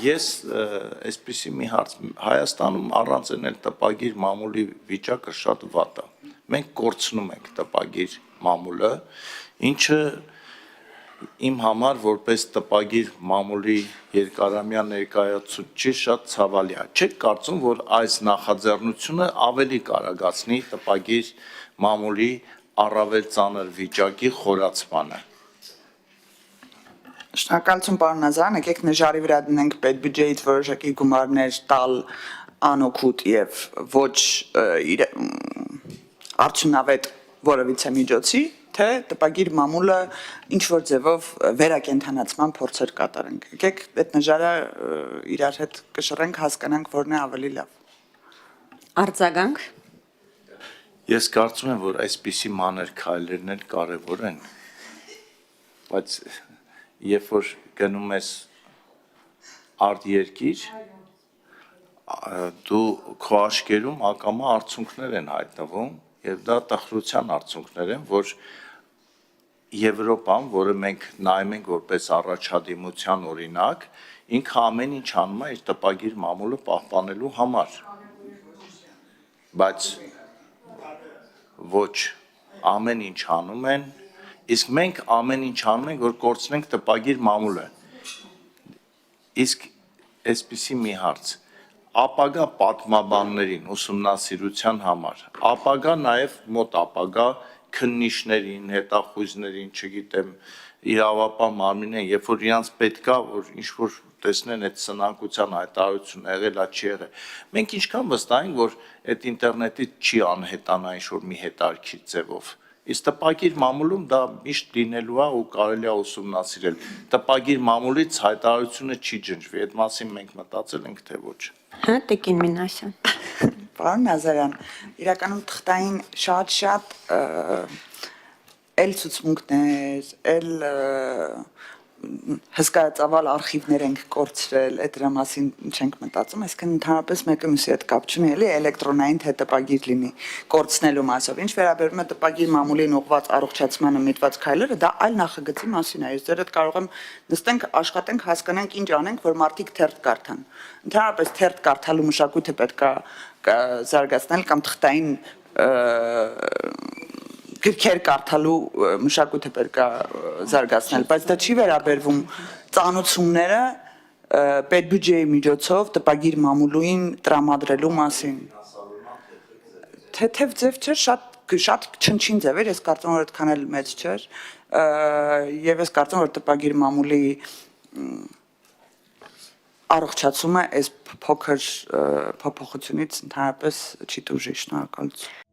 Ես այսպիսի մի հարց Հայաստանում առանց էլ տպագիր մամուլի վիճակը շատ վատ է։ Մենք կորցնում ենք տպագիր մամուլը, ինչը իմ համար որպես տպագիր մամուլի երկարամյա ներկայացուցիչ շատ ցավալի է։ Չեք կարծում, որ այս նախաձեռնությունը ավելի կարագացնի տպագիր մամուլի առավել ծանր վիճակի խորացմանը։ Շնորհակալություն պարոն Նազարյան, եկեք նժարի վրա դնենք պետբյուջեից որոշակի գումարներ տալ անօգուտ եւ ոչ արդյունավետ որևիցե միջոցի, թե տպագիր մամուլը ինչ որ ձևով վերակենդանացման փորձեր կատարենք։ Եկեք այդ նժարը իրար հետ կշռենք, հասկանանք որն է ավելի լավ։ Արձագանք։ Ես կարծում եմ, որ այսպիսի մանր քայլերն էլ կարևոր են, բայց երբ որ գնում ես արտերկիր, դու քո աչքերում ակամա արդյունքներ են հայտնվում, եւ դա տխրության արդյունքներ են, որ Եվրոպան, որը մենք նայում ենք որպես առաջադիմության օրինակ, ինքը ամեն ինչ անում է իր տպագիր մամուլը պահպանելու համար, բայց ոչ ամեն ինչ անում են, իսկ մենք ամեն ինչ անում ենք, որ կորցնենք տպագիր մամուլը։ Իսկ այսպիսի մի հարց, ապագա պատմաբաններին ուսումնասիրության համար, ապագա նաև մոտ ապագա քննիչներին, հետախույզներին, չգիտեմ, իրավապահ մարմիններին, երբ որ իրանց պետքա, որ ինչ-որ տեսնեն այդ սնանկության հայտարարությունը եղել է, չի եղել։ Մենք ինչքան վստահ ենք, որ այդ ինտերնետից չի անհետանա ինչ-որ մի հետարքի ձևով։ Իսկ տպագիր մամուլում դա միշտ լինելու է ու կարելի է ուսումնասիրել։ Տպագիր մամուլից հայտարարությունը չի ջնջվի, այդ մասին մենք մտածել ենք, թե ոչ։ Հա, Տիկին Մինասյան։ Պարոն Նազարյան, իրականում թղթային շատ էլ ցուցմունքներ, էլ հսկայածավալ արխիվներ ենք կորցրել, այդ դրա մասին չենք մտածում, այսինքն ընդհանրապես մեկը մյուսի հետ կապ չունի, էլի էլեկտրոնային թե տպագիր լինի կորցնելու մասով։ Ինչ վերաբերում է տպագիր մամուլին ուղղված առողջացմանը միտված քայլերը, դա այլ նախագծի մասին է։ Ես ձեր հետ կարող եմ նստենք, աշխատենք, հասկանանք ինչ անենք, որ մարդիկ թերթ կարդան։ Ընդհանրապես թերթ կարդալու մշակույթը պետք է զարգացնել կամ թղթային գրքեր կարդալու մշակույթը պետք է զարգացնել, բայց դա չի վերաբերվում ծանոթությունները պետբյուջեի միջոցով տպագիր մամուլին տրամադրելու մասին։ Թեթև ձև չէր, շատ չնչին ձև էր, ես կարծում եմ, որ այդքան էլ մեծ չէր, եւ ես կարծում եմ, որ տպագիր մամուլի առողջացումը այս փոքր փոփոխությունից ընդհանրապես չի տուժի, շնորհակալություն։